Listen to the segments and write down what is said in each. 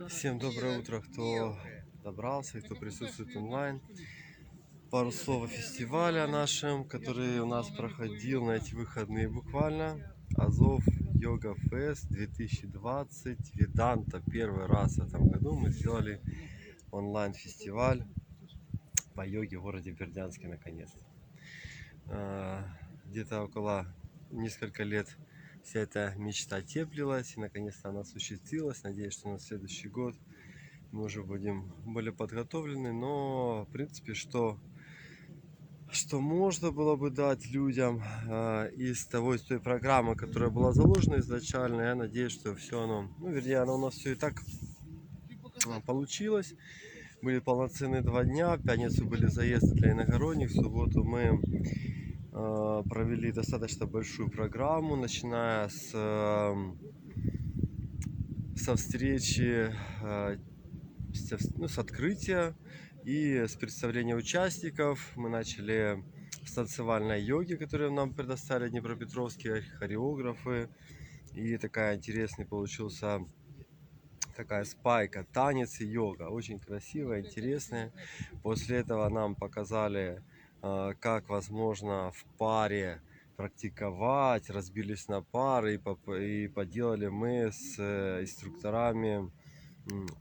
Всем доброе утро, кто добрался, кто присутствует онлайн. Пару слов о фестивале нашем, который у нас проходил на эти выходные буквально. Азов Йога Фест 2020, Веданта. Первый раз в этом году мы сделали онлайн-фестиваль по йоге в городе Бердянске наконец-то. Где-то около несколько лет вся эта мечта теплилась, и наконец-то она осуществилась. Надеюсь, что на следующий год мы уже будем более подготовлены, но в принципе, что можно было бы дать людям из той программы, которая была заложена изначально, я надеюсь, что все оно, вернее, оно у нас все и так получилось. Были полноценные 2 дня, в пятницу были заезды для иногородних, в субботу мы провели достаточно большую программу, начиная со встречи, с открытия и с представления участников. Мы начали с танцевальной йоги, которую нам предоставили днепропетровские хореографы. И такая интересный получился такая спайка, танец и йога. Очень красивая, интересная. После этого нам показали, как возможно в паре практиковать, разбились на пары и поделали мы с инструкторами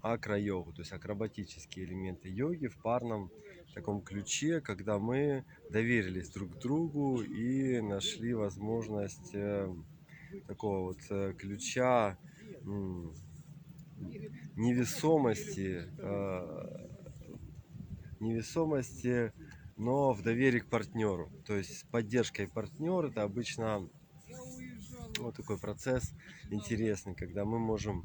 акро-йогу, то есть акробатические элементы йоги в парном таком ключе, когда мы доверились друг другу и нашли возможность такого ключа невесомости, невесомости, но в доверии к партнеру. То есть с поддержкой партнера это обычно вот такой процесс интересный, когда мы можем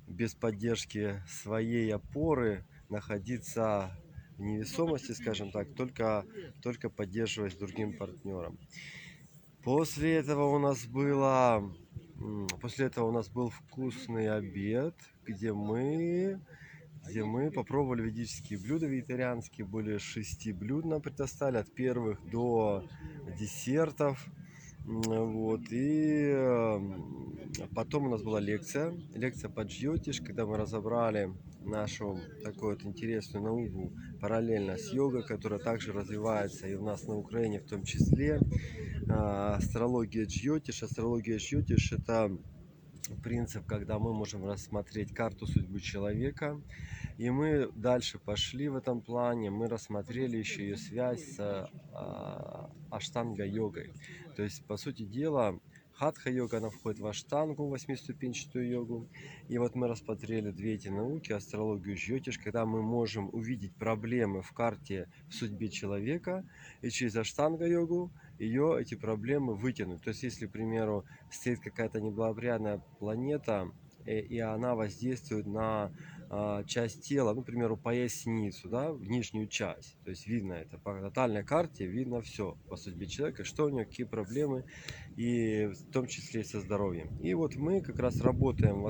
без поддержки своей опоры находиться в невесомости, скажем так, только поддерживаясь другим партнером. После этого у нас был вкусный обед, где мы попробовали ведические блюда вегетарианские. Более 6 блюд нам предоставили, от первых до десертов. Вот. И потом у нас была лекция по джйотиш, когда мы разобрали нашу такую вот интересную науку параллельно с йогой, которая также развивается и у нас на Украине в том числе. Астрология джйотиш. Астрология джйотиш — это принцип, когда мы можем рассмотреть карту судьбы человека. И мы дальше пошли в этом плане, мы рассмотрели еще ее связь с аштанга-йогой. То есть, по сути дела, хатха-йога, она входит в аштангу, 8-ступенчатую йогу. И вот мы рассмотрели две эти науки, астрологию и джйотиш, когда мы можем увидеть проблемы в карте, в судьбе человека, и через аштанга-йогу эти проблемы вытянуть. То есть, если, к примеру, стоит какая-то неблагоприятная планета, и она воздействует на часть тела, ну, к примеру, поясницу, да, в нижнюю часть. То есть видно это по натальной карте, видно все по судьбе человека, что у него, какие проблемы, и в том числе и со здоровьем. И вот мы как раз работаем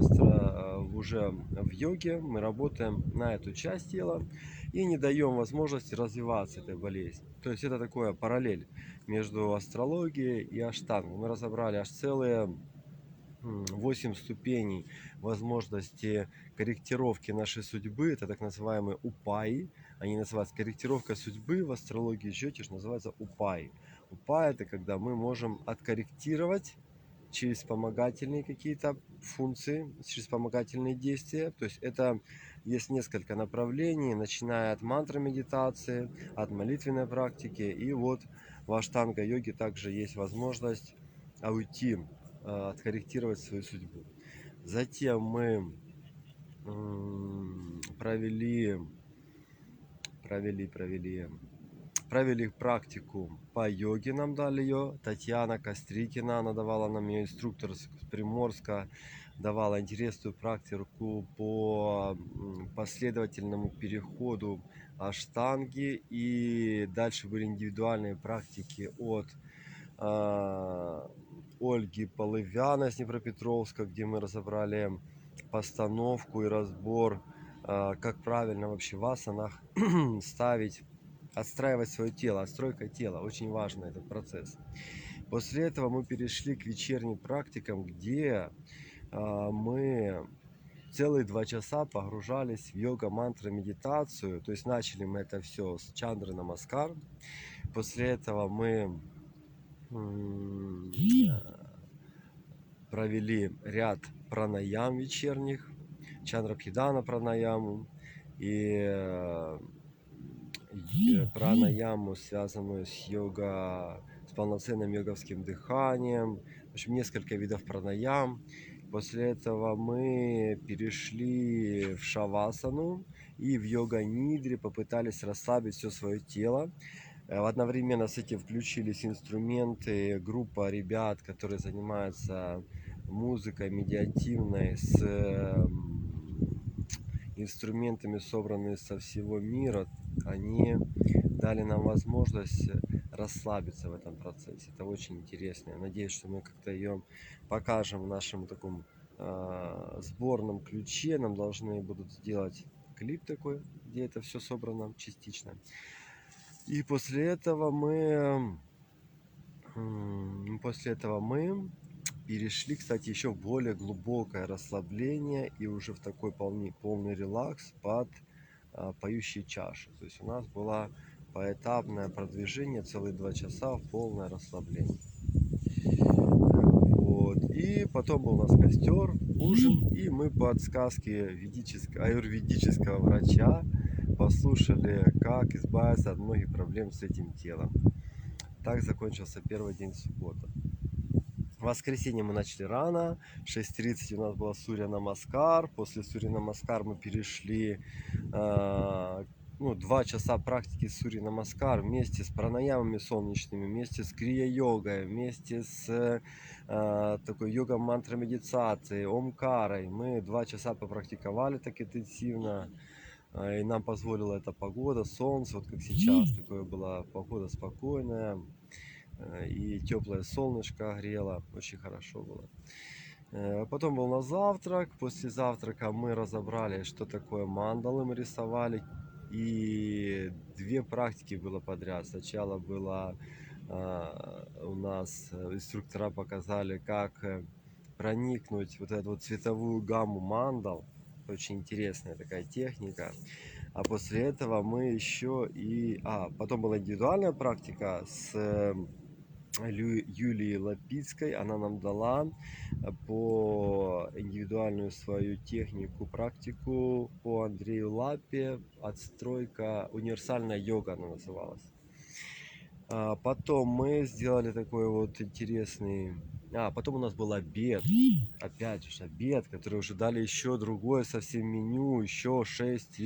уже в йоге, мы работаем на эту часть тела и не даем возможности развиваться этой болезни. То есть это такое параллель между астрологией и аштангой. Мы разобрали аж целые 8 ступеней возможности корректировки нашей судьбы. Это так называемые упаи. Они называются корректировка судьбы. В астрологии джйотиш называется упаи. Упаи — это когда мы можем откорректировать через вспомогательные какие-то функции, через вспомогательные действия. То есть это есть несколько направлений, начиная от мантры медитации, от молитвенной практики. И вот в аштанга-йоге также есть возможность уйти, откорректировать свою судьбу. Затем мы провели практику по йоге, нам дали ее. Татьяна Кострикина, она давала нам ее, инструктор с Приморска, давала интересную практику по последовательному переходу аштанги. И дальше были индивидуальные практики от Ольги Полывяной с Днепропетровска, где мы разобрали постановку и разбор, как правильно вообще в асанах отстраивать свое тело, отстройка тела. Очень важный этот процесс. После этого мы перешли к вечерним практикам, где мы целые 2 часа погружались в йога, мантры, медитацию. То есть начали мы это все с Чандры Намаскар. После этого мы провели ряд пранаям вечерних, Чандрабхидана пранаяму и пранаяму, связанную с полноценным йоговским дыханием. В общем, несколько видов пранаям. После этого мы перешли в шавасану и в йога-нидре попытались расслабить все свое тело. Одновременно с этим включились инструменты, группа ребят, которые занимаются музыкой медиативной с инструментами, собранными со всего мира. Они дали нам возможность расслабиться в этом процессе. Это очень интересно. Я надеюсь, что мы как-то ее покажем в нашем таком сборном ключе. Нам должны будут сделать клип такой, где это все собрано частично. И после этого мы перешли, кстати, еще в более глубокое расслабление и уже в такой полный релакс под поющие чаши. То есть у нас было поэтапное продвижение, целые 2 часа в полное расслабление. Вот. И потом был у нас костер, ужин, и мы под сказки аюрведического врача послушали, как избавиться от многих проблем с этим телом. Так закончился первый день субботы. В воскресенье мы начали рано, в 6:30 у нас была Сурья Намаскар. После Сурьи Намаскар мы перешли 2 часа практики Сурьи Намаскар вместе с пранаямами солнечными, вместе с крия-йогой, вместе с такой йога-мантра медитацией, омкарой. Мы 2 часа попрактиковали так интенсивно. И нам позволила эта погода, солнце, вот как сейчас, такое была погода спокойная. И теплое солнышко грело, очень хорошо было. Потом был на завтрак. После завтрака мы разобрали, что такое мандалы, мы рисовали. И 2 практики было подряд. Сначала было у нас инструктора показали, как проникнуть вот эту вот цветовую гамму мандал. Очень интересная такая техника. А после этого мы еще потом была индивидуальная практика с Юлией Лапицкой. Она нам дала по индивидуальную свою технику, практику по Андрею Лапе. Отстройка, универсальная йога она называлась. Потом мы сделали такой вот интересный... потом у нас был обед. Опять же, обед, который уже дали еще другое совсем меню, еще 6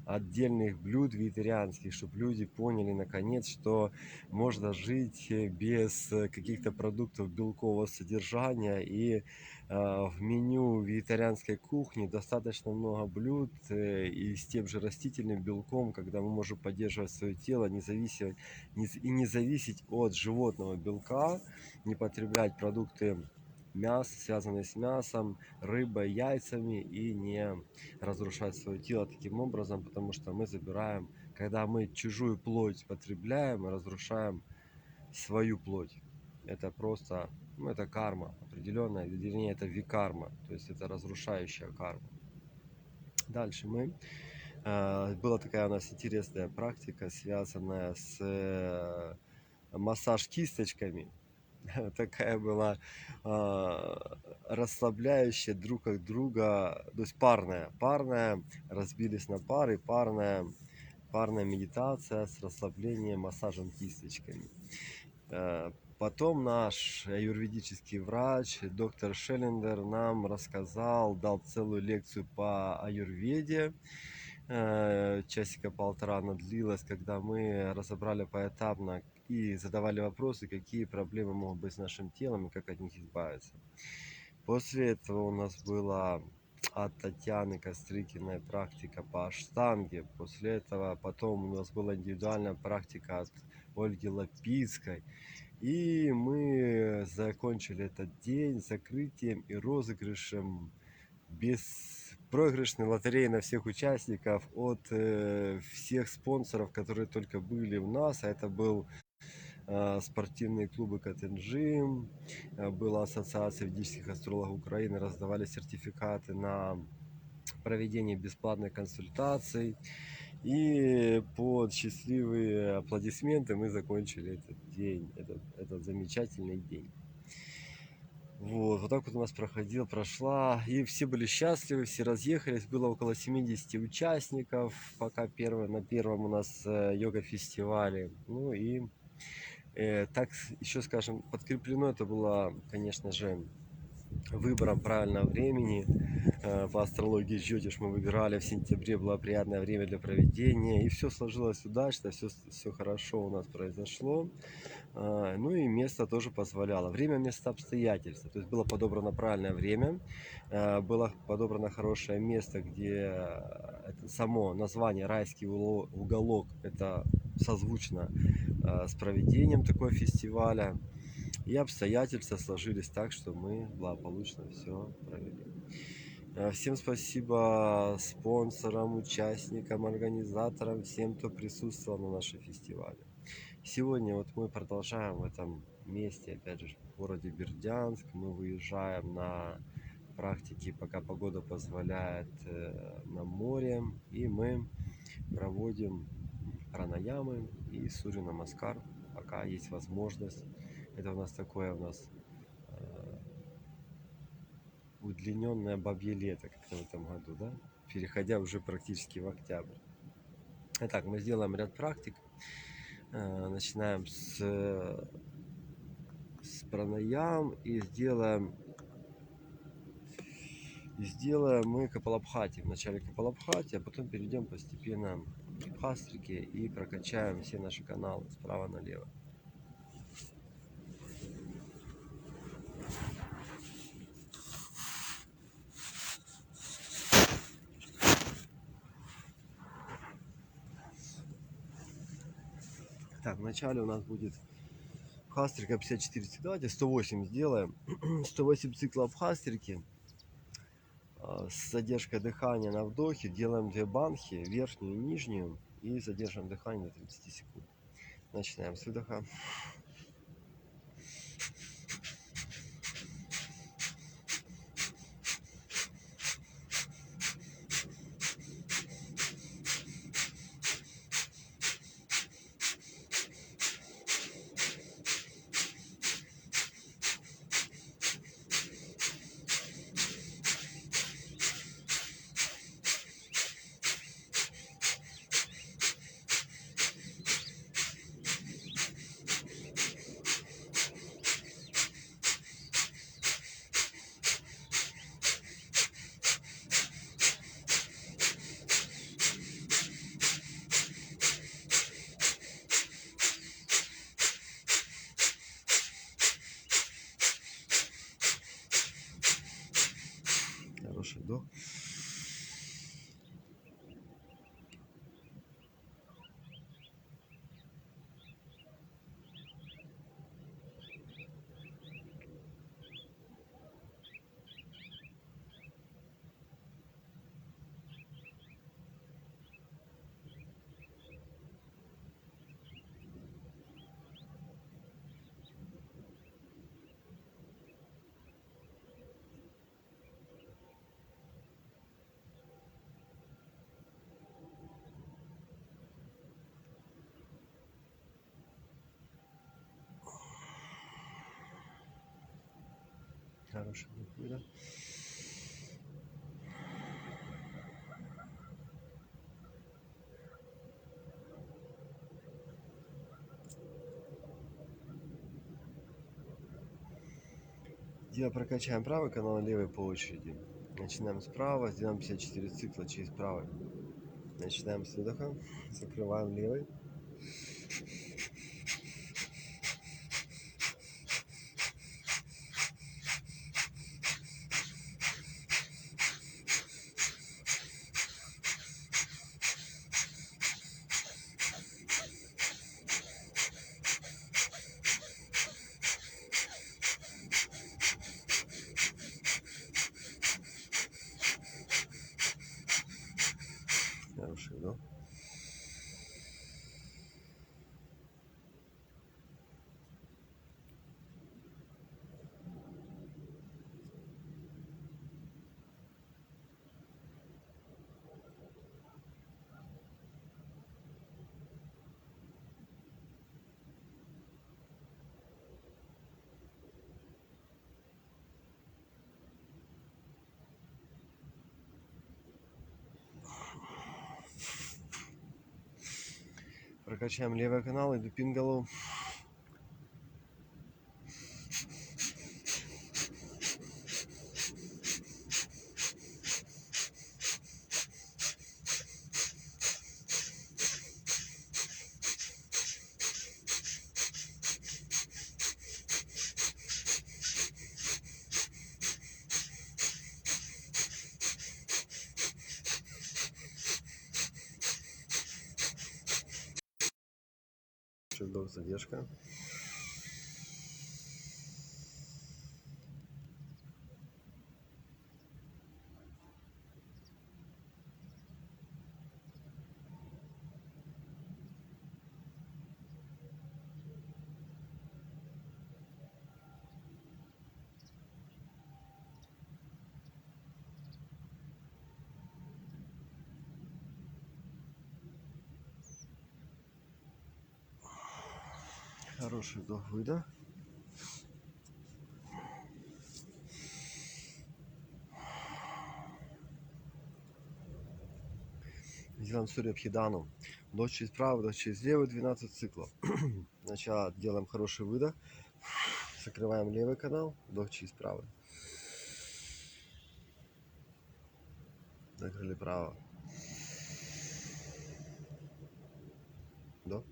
отдельных блюд вегетарианских, чтобы люди поняли наконец, что можно жить без каких-то продуктов белкового содержания. И в меню вегетарианской кухни достаточно много блюд и с тем же растительным белком, когда мы можем поддерживать свое тело, не зависеть от животного белка, не потреблять продукты мясо, связанные с мясом, рыбой, яйцами, и не разрушать свое тело таким образом, потому что мы забираем, когда мы чужую плоть потребляем, мы разрушаем свою плоть. Это просто, это карма определенная, вернее, это викарма, то есть это разрушающая карма. Дальше была такая у нас интересная практика, связанная с массаж кисточками. Такая была расслабляющая друг от друга, то есть парная, разбились на пары, парная медитация с расслаблением, массажем кисточками. Потом наш аюрведический врач, доктор Шеллендер, нам дал целую лекцию по аюрведе. Часика полтора она длилась, когда мы разобрали поэтапно и задавали вопросы, какие проблемы могут быть с нашим телом и как от них избавиться. После этого у нас была от Татьяны Кострыкиной практика по аштанге. После этого потом у нас была индивидуальная практика от Ольги Лапицкой. И мы закончили этот день закрытием и розыгрышем беспроигрышной лотереи на всех участников от всех спонсоров, которые только были у нас. А это был спортивные клубы Катенжим, была ассоциация ведических астрологов Украины, раздавали сертификаты на проведение бесплатных консультаций. И под счастливые аплодисменты мы закончили этот день, этот замечательный день. Вот так вот у нас прошла, и все были счастливы, все разъехались, было около 70 участников, пока на первом у нас йога-фестивале. Ну и так еще, скажем, подкреплено это было, конечно же, выбором правильного времени. По астрологии Джотиш мы выбирали в сентябре, было приятное время для проведения, и все сложилось удачно, все хорошо у нас произошло. Ну и место тоже позволяло. Время, место, обстоятельства. То есть было подобрано правильное время, было подобрано хорошее место, где это само название «Райский уголок» это созвучно с проведением такого фестиваля. И обстоятельства сложились так, что мы благополучно все провели. Всем спасибо спонсорам, участникам, организаторам, всем, кто присутствовал на нашем фестивале. Сегодня вот мы продолжаем в этом месте, опять же, в городе Бердянск. Мы выезжаем на практике, пока погода позволяет, на море. И мы проводим пранаямы и сурья намаскар, пока есть возможность. Это у нас такое удлиненное бабье лето, как в этом году, да? Переходя уже практически в октябрь. Итак, мы сделаем ряд практик. Начинаем с пранаям и сделаем мы капалабхати. Вначале капалабхати, а потом перейдем постепенно к бхастрике и прокачаем все наши каналы справа налево. Так, вначале у нас будет бхастрика 54 цикла. Давайте 108 сделаем. 108 циклов бхастрики. С задержкой дыхания на вдохе делаем 2 банхи, верхнюю и нижнюю, и задержим дыхание до 30 секунд. Начинаем с выдоха. Хороший вдох. Хороший вдох, выдох. Прокачаем правый канал, левый по очереди. Начинаем справа, сделаем 54 цикла через правый. Начинаем с выдоха, закрываем левый. Хороший вдох. Прокачаем левый канал, иду пингалу. Вдох, задержка. Хороший вдох-выдох. Делаем сурья-бхидану. Вдох через правый, вдох через левый, 12 циклов. Сначала делаем хороший выдох. Закрываем левый канал, вдох через правый. Закрыли право. Вдох.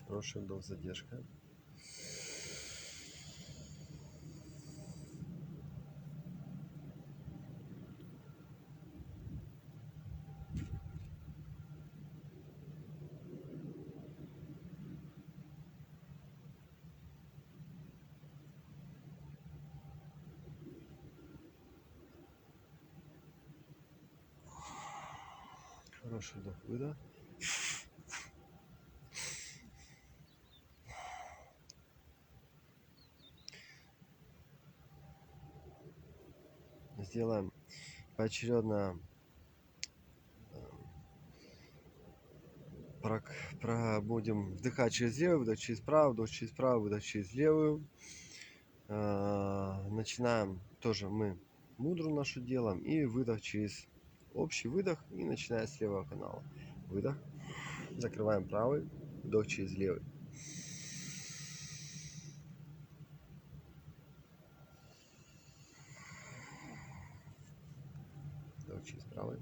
Хороший вдох, задержка. Хороший вдох-выдох. Сделаем поочередно. Будем вдыхать через левый, вдох через правый, вдох через правый, выдох через левую. Начинаем тоже мы мудру нашу делаем и выдох через общий выдох и начиная с левого канала. Выдох. Закрываем правый, вдох через левый. Вдох через правый.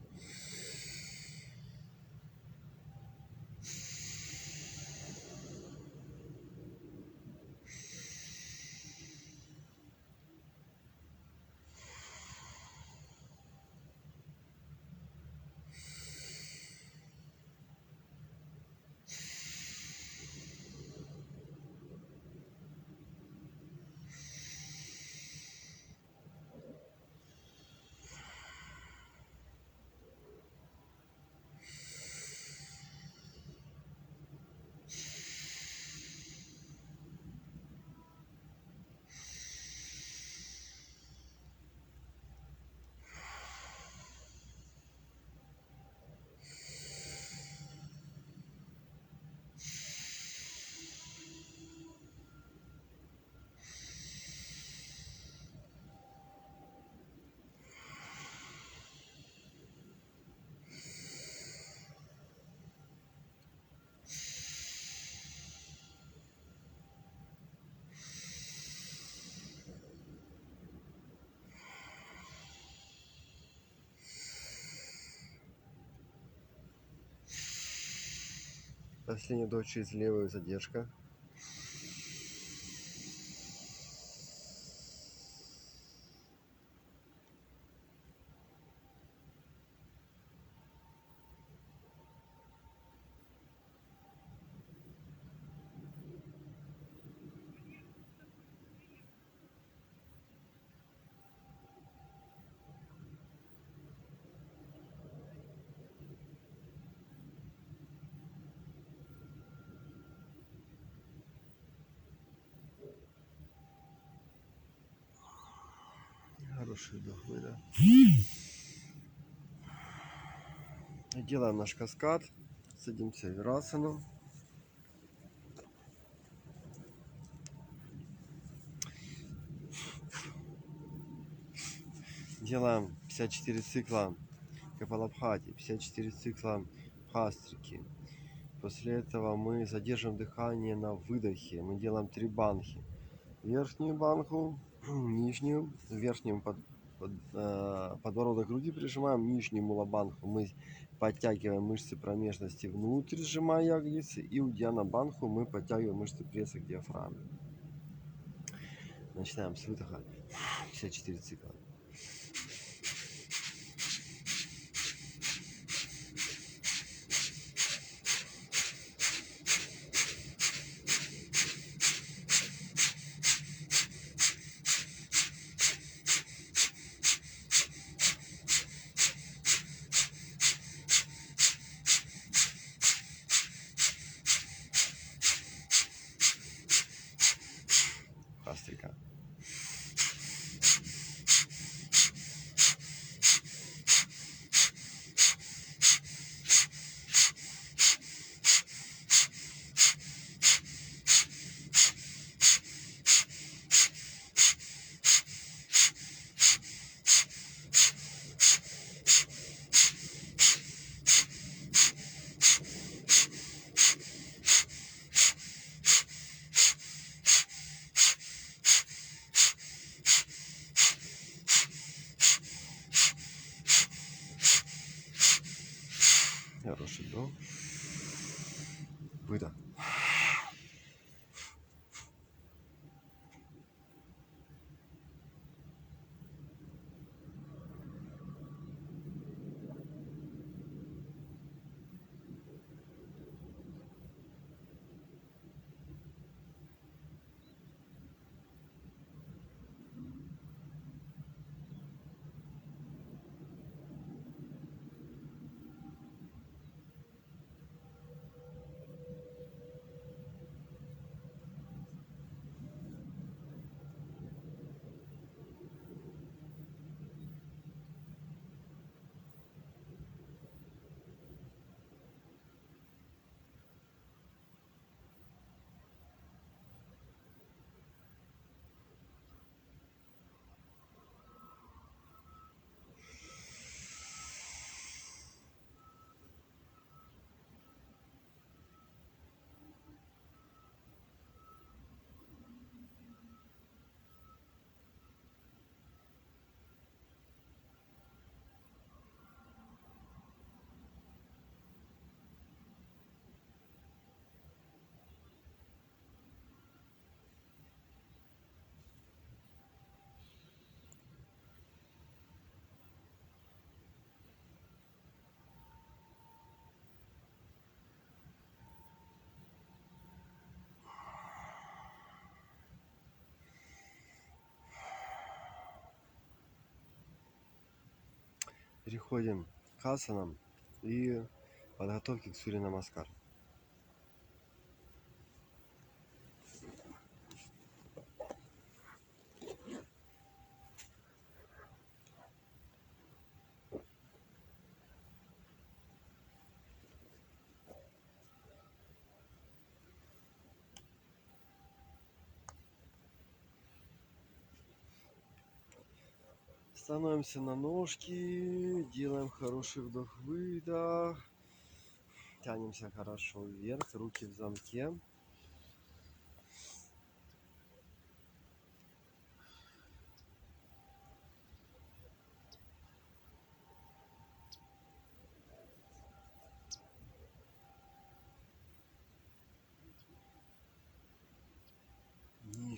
Последний вдох через левую, задержка. Хороший вдох, выдох. Делаем наш каскад. Садимся в вирасану. Делаем 54 цикла Капалабхати, 54 цикла Бхастрики. После этого мы задержим дыхание на выдохе. Мы делаем 3 банхи. Верхнюю банху, нижнюю, верхнюю подбородок груди прижимаем, нижнюю мулабанху мы подтягиваем мышцы промежности внутрь, сжимая ягодицы, и удьяна банху мы подтягиваем мышцы пресса к диафрагме. Начинаем с выдоха. 54 цикла. Бхастрика. Хороший вдох. Выдох. Переходим к асанам и подготовке к Сурья Намаскар. Становимся на ножки, делаем хороший вдох-выдох, тянемся хорошо вверх, руки в замке.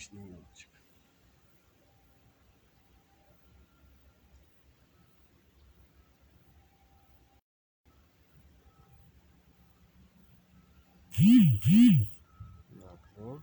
лишний уголочек. Наклон.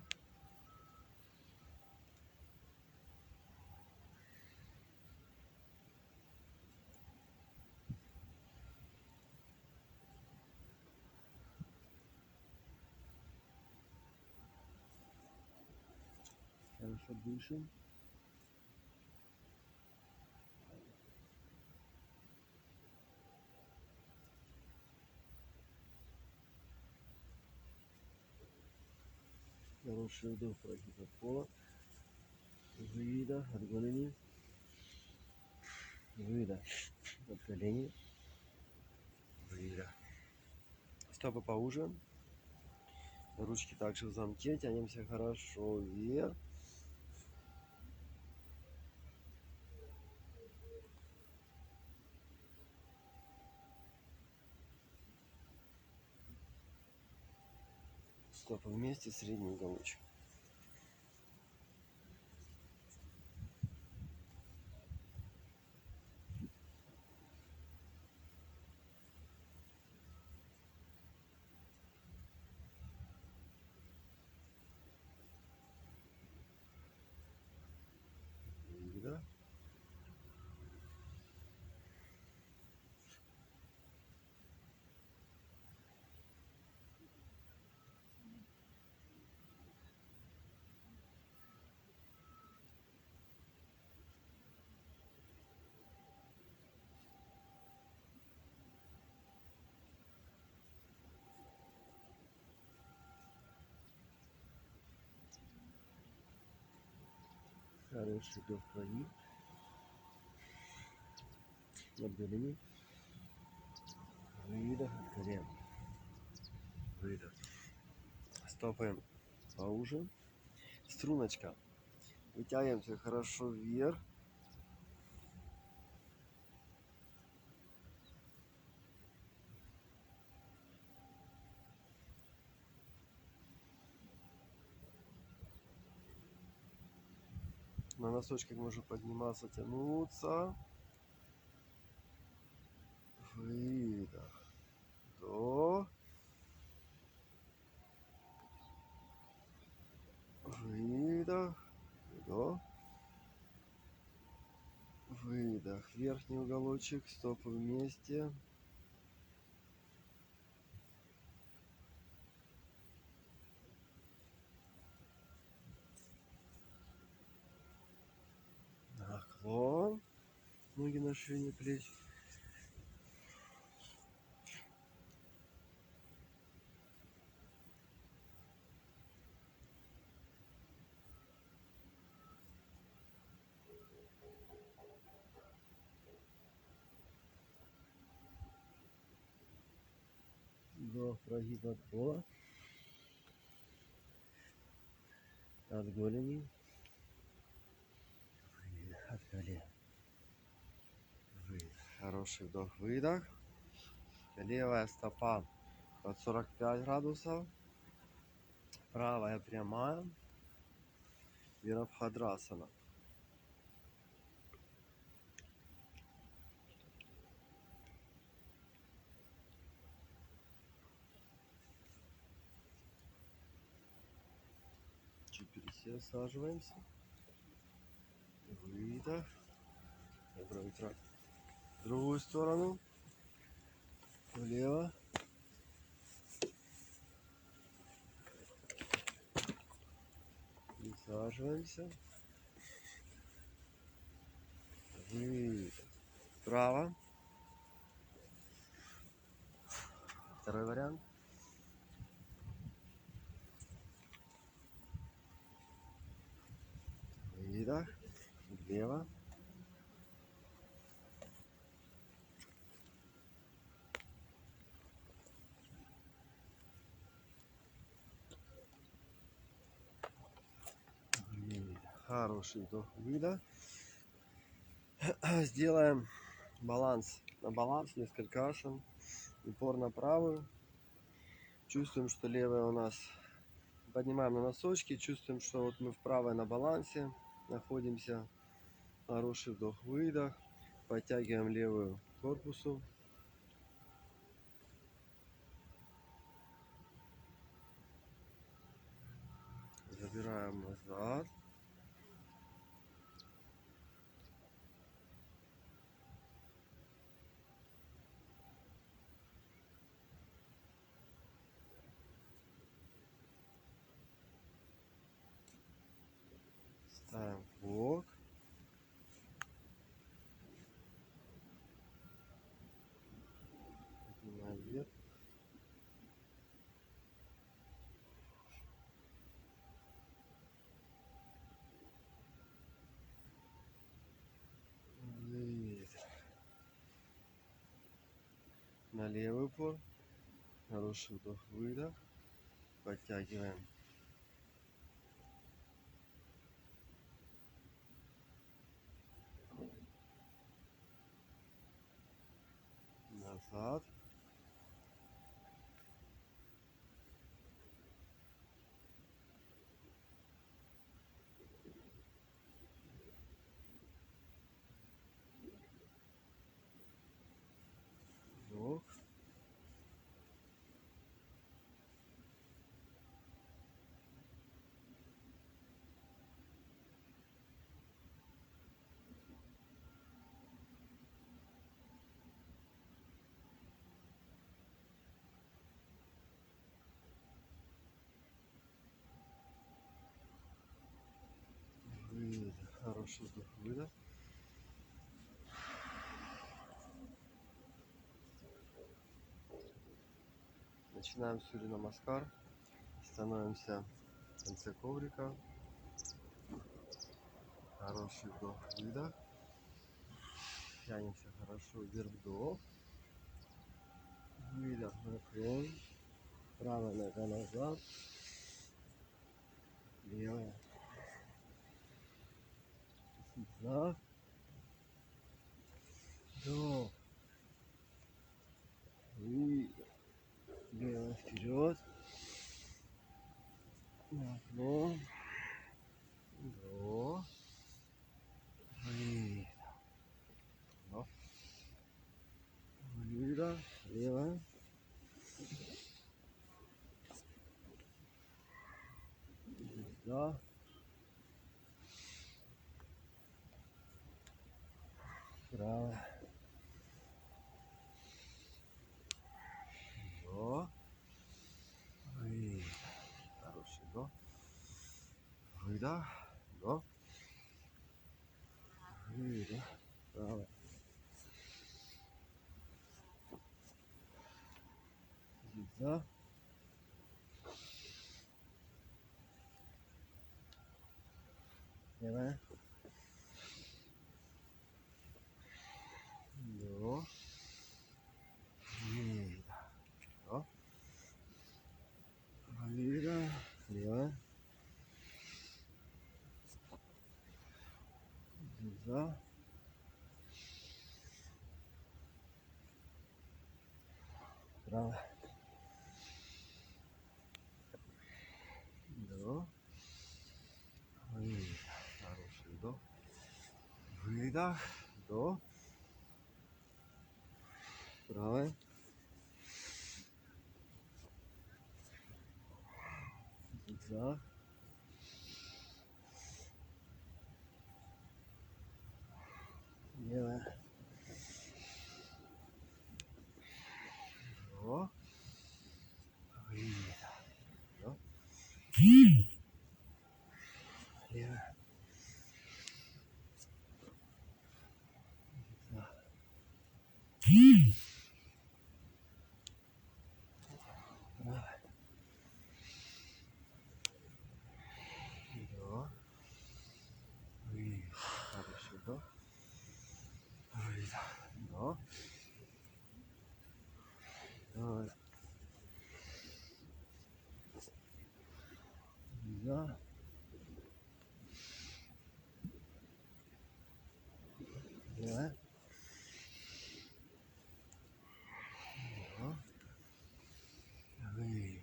Хорошо дышим. Хороший вдох, прогиб от пола. Выдох от голени. Выдох от колени. Выдох. Стопы поуже. Ручки также в замке. Тянемся хорошо вверх. Стопы вместе, средний уголочек. Выдох. Хороший вдох, прогиб. От голени. Выдох от колен. Выдох. Стопы поуже. Струночка. Вытягиваемся хорошо вверх. На носочках можно подниматься, тянуться. Выдох. Вдох. Выдох. Вдох. Выдох. Верхний уголочек, стопы вместе. Наклон. Ноги на ширине плеч. Вдох, прогиб от пола. От голени. От колен. Выдох. Хороший вдох, выдох. Левая стопа под 45 градусов. Правая прямая. Вирабхадрасана. Чуть пересаживаемся. Выдох. Добро утро. В другую сторону. Влево. Присаживаемся. Выдох. Вправо. Второй вариант. Выдох. Влево. Хороший вдох, выдох. Сделаем баланс. На баланс несколько асан. Упор на правую. Чувствуем, что левая у нас Поднимаем на носочки, чувствуем, что вот мы в правой на балансе находимся. Хороший вдох-выдох. Подтягиваем левую к корпусу. Забираем назад. Ставим в бок. Поднимаем вверх. На левый упор. Хороший вдох-выдох. Подтягиваем. Назад. Вдох. Выдох. Хороший вдох-выдох. Начинаем Сурья Намаскар. Становимся в конце коврика. Хороший вдох-выдох. Тянемся хорошо вверх-вдох. Выдох, наклон. Правая нога назад. Левая. Вдох. Вдох. Выдох. Левая вперед. Наклон. Вдох. Выдох. Вдох. Выдох. Левая. Вдох. Правая. Вдох. Выдох. Хороший вдох. Выдох. Вдох. Выдох. Правая. Вдох. Левая. Вдох. Выдох. Вдох. Выдох. Левая. Вдох. Правая. Вдох. Выдох. Хороший вдох. Выдох. Вдох. Правая. Вдох. Левая. Вдох. Выдох. Вдох. Левая. Вдох. Правая. Вдох. Выдох. Хороший вдох. Выдох. Вдох. Давай. Вдох. Левая. Вдох. Выдох.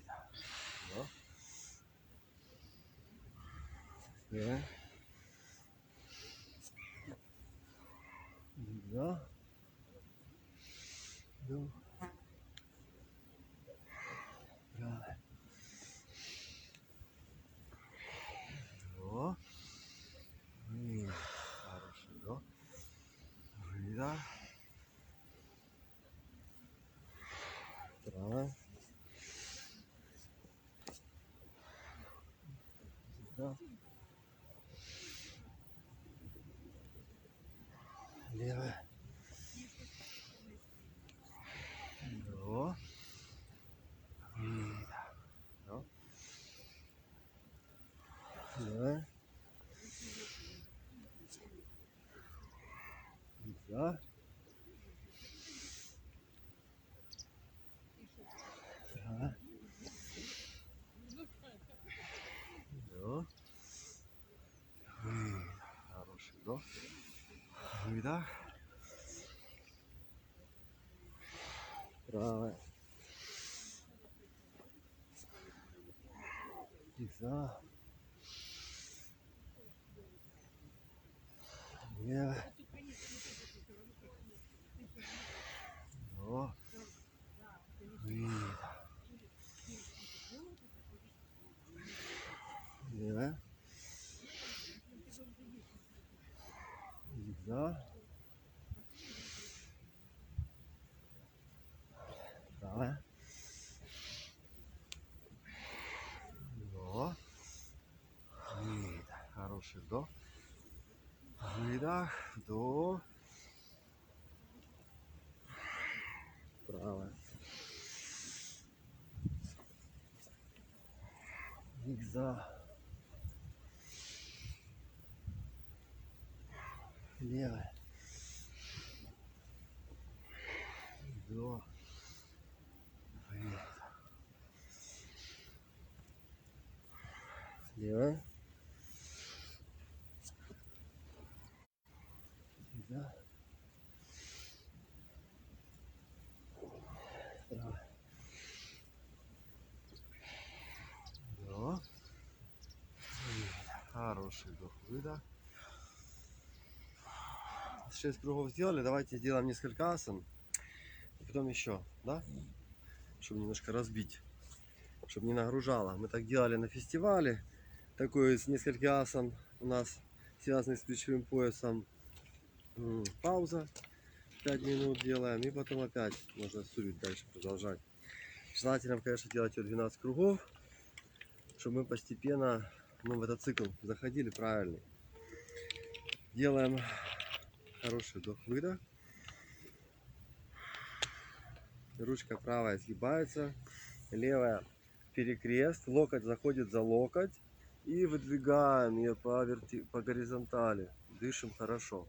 Да. Да. Ну. Да. О. Хороший вдох. Выдох. Правая. Вдох. Левая. Вдох. Выдох. Вдох. Левая. Вдох. Правая. Вдох. Выдох. Хороший вдох. Выдох. Правая. Вдох. Левая. Вдох. Выдох. Левая. Вдох. Правая. Вдох. Выдох. Хороший вдох. Выдох. Вдох. Правая. Вдох. Левая. Вдох. Выдох. Левая. Вдох. Правая. Вдох. Выдох. Хороший вдох. Выдох. 6 кругов сделали. Давайте сделаем несколько асан. И потом еще, да? Чтобы немножко разбить. Чтобы не нагружало. Мы так делали на фестивале. Такой из нескольких асан у нас связанный с плечевым поясом. Пауза. 5 минут делаем. И потом опять можно сурить дальше продолжать. Желательно, конечно, делать 12 кругов. Чтобы мы постепенно в этот цикл заходили правильно. Делаем хороший вдох-выдох. Ручка правая сгибается, левая перекрест, локоть заходит за локоть и выдвигаем ее по горизонтали. Дышим хорошо.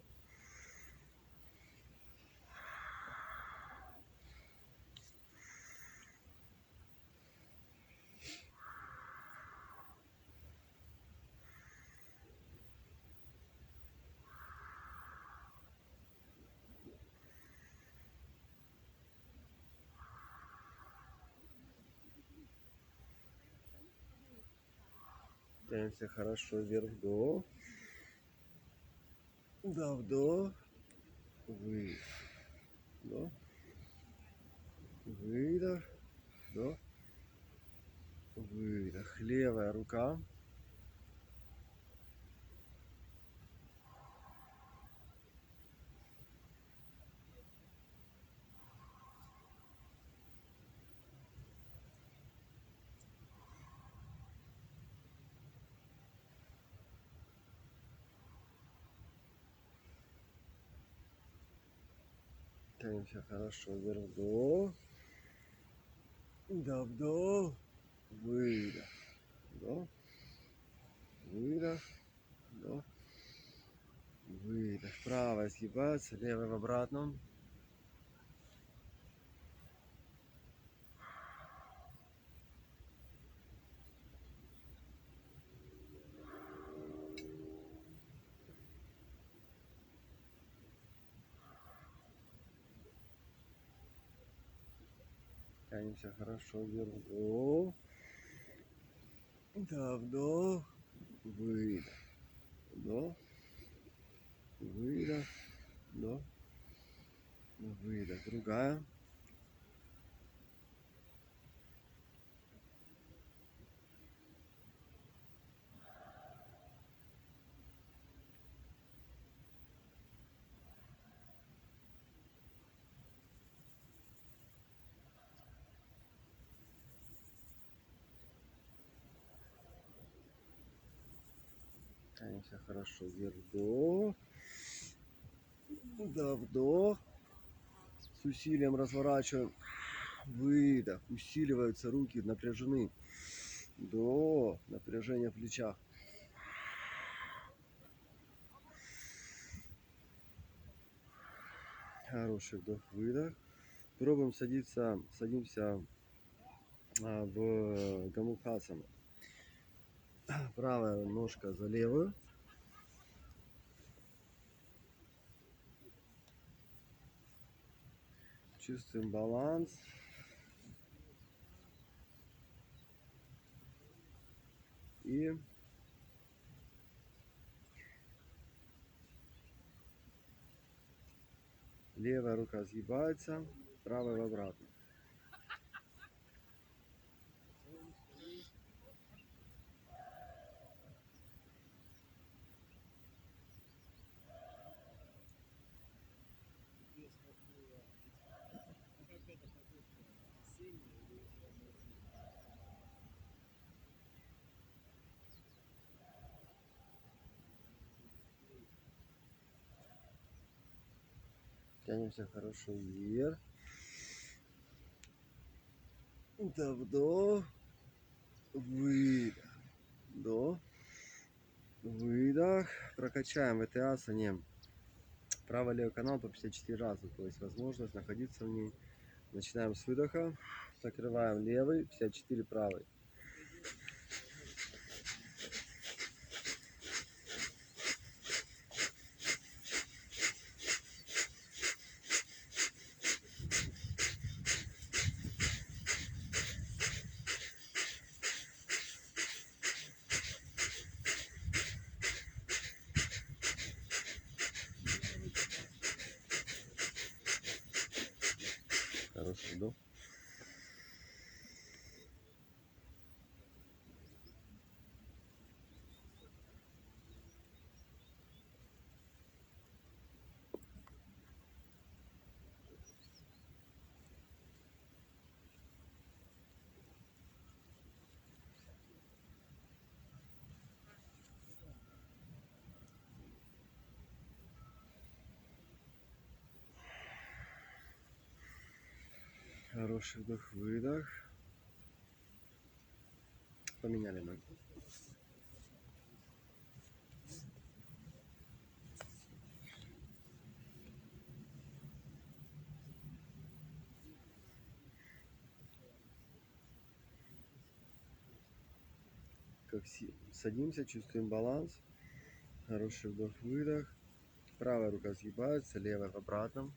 Тянемся хорошо вверх, вдох. Да, вдох. Выдох. Вдох. Выдох. Вдох. Выдох. Левая рука. Тянемся хорошо вверх, вдох. Да, вдох. Выдох. Вдох. Выдох. Вдох. Выдох. Правая сгибается, левая в обратном. Тянемся хорошо вверх, вдох. Да, вдох. Выдох. Вдох. Выдох. Вдох. Выдох. Другая. Тянемся хорошо. Вверх. Вдох. Да, вдох. С усилием разворачиваем. Выдох. Усиливаются руки, напряжены. Вдох. Напряжение в плечах. Хороший вдох, выдох. Пробуем садимся в Гамукхасану. Правая ножка за левую. Чувствуем баланс. И левая рука сгибается, правая в обратно. Тянемся хорошо вверх. Да, вдох. Выдох. Вдох. Выдох. Прокачаем в этой асане правый-левый канал по 54 раза. То есть возможность находиться в ней. Начинаем с выдоха. Закрываем левый, 54 правый. Хороший вдох. Хороший вдох, выдох. Поменяли ноги. Как садимся, чувствуем баланс. Хороший вдох, выдох. Правая рука сгибается, левая в обратном.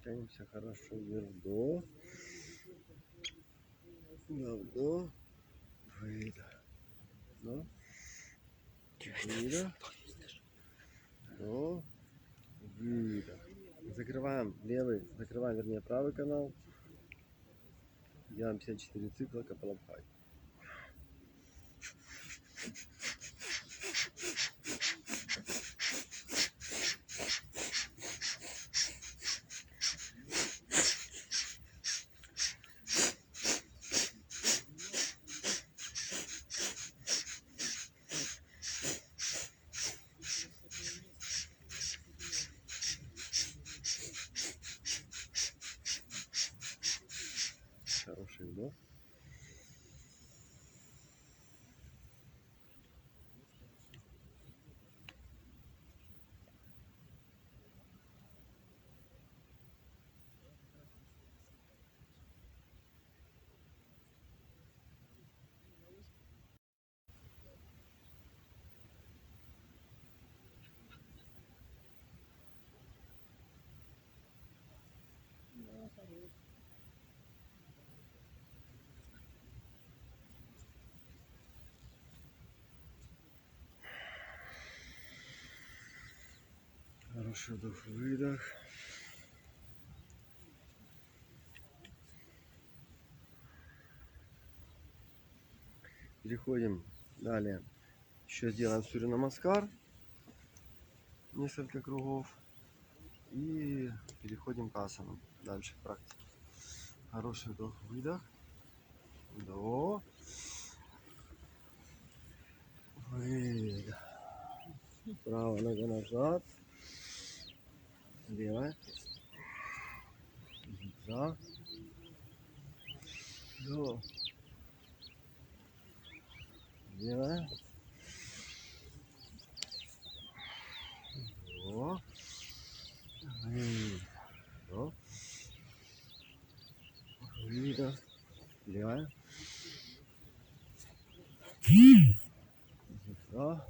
Тянемся хорошо вверх, вдох. Да, вдох. Выдох. Вдох. Выдох. Вдох. Выдох. Закрываем левый, закрываем, вернее, правый канал. Делаем 54 цикла Капалабхати. Хороший вдох. Хороший вдох-выдох. Переходим далее. Еще сделаем Сурья Намаскар. Несколько кругов. И переходим к асанам. Дальше к практике. Хороший вдох-выдох. Вдох. Выдох. Правая нога назад. Левая. Зигзаг. Вдох. Левая. Вдох. Выдох. Выдох. Левая. Зигзаг.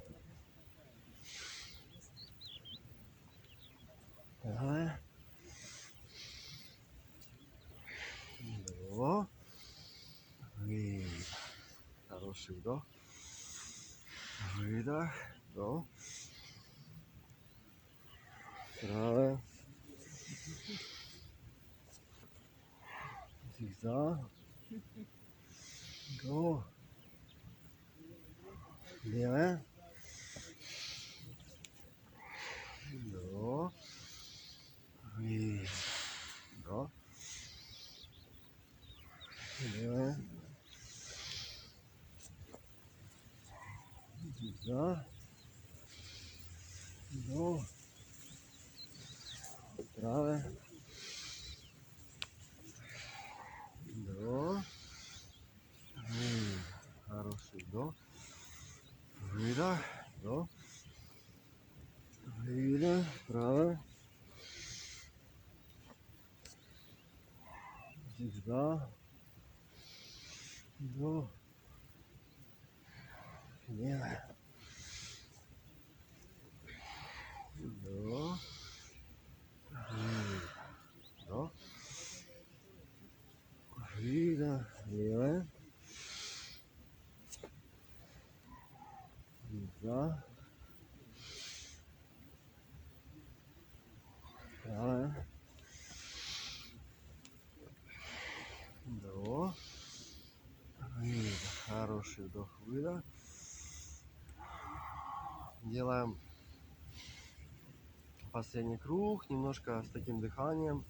Правая. Вдох. Выдох. Хороший вдох. Выдох. Вдох. Правая. Зигзаг. Вдох. Левая. Вдох. Выдох. Вдох. Левая. Зигзаг. Вдох. Правая. Вдох. Выдох. Хороший вдох. Выдох. Вдох. Выдох. Правая. Зигзаг. Вдох. Левая. Вдох. Вдох. Выдох. Левая. Зигзаг. Правая. Вдох. Выдох. Хороший вдох-выдох. Делаем последний круг, немножко с таким дыханием,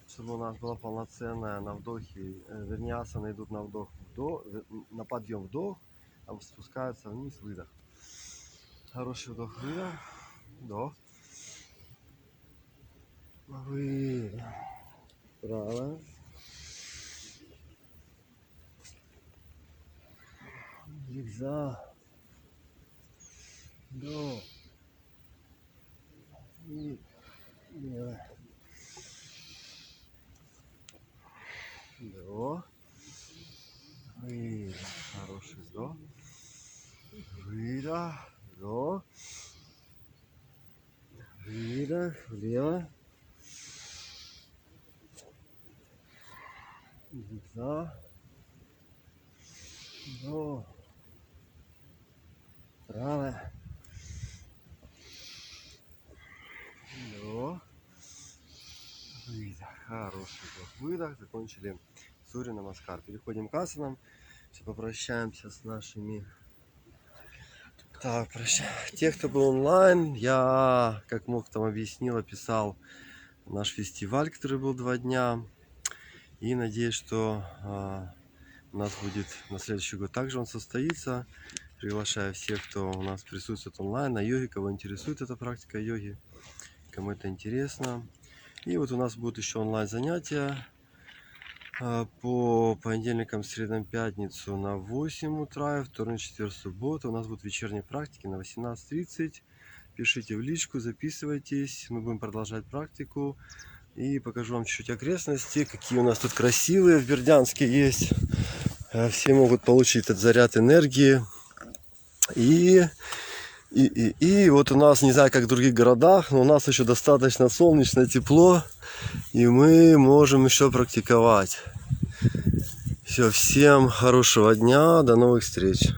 чтобы у нас было полноценное на вдохе, вернее асаны идут на вдох, вдох, на подъем вдох, а спускаются вниз выдох. Хороший вдох-выдох, вдох, выдох, правая, зигзаг, вдох, и левая, вдох, выдох, хороший вдох, выдох, вдох, выдох, влево, зигзаг, вдох, правая, вдох, выдох, хороший вдох-выдох, закончили Сурья Намаскар. Переходим к асанам, все попрощаемся с нашими. Так, те, кто был онлайн, я, как мог, там объяснил, описал наш фестиваль, который был 2 дня. И надеюсь, что у нас будет на следующий год также он состоится. Приглашаю всех, кто у нас присутствует онлайн на йоге, кого интересует эта практика йоги, кому это интересно. И вот у нас будут еще онлайн занятия по понедельникам, средам, пятницу на 8 утра, и вторник, четверг, суббота. У нас будут вечерние практики на 18:30. Пишите в личку, записывайтесь. Мы будем продолжать практику. И покажу вам чуть-чуть окрестности, какие у нас тут красивые в Бердянске есть. Все могут получить этот заряд энергии. И вот у нас, не знаю, как в других городах, но у нас еще достаточно солнечно, тепло. И мы можем еще практиковать. Все, всем хорошего дня, до новых встреч.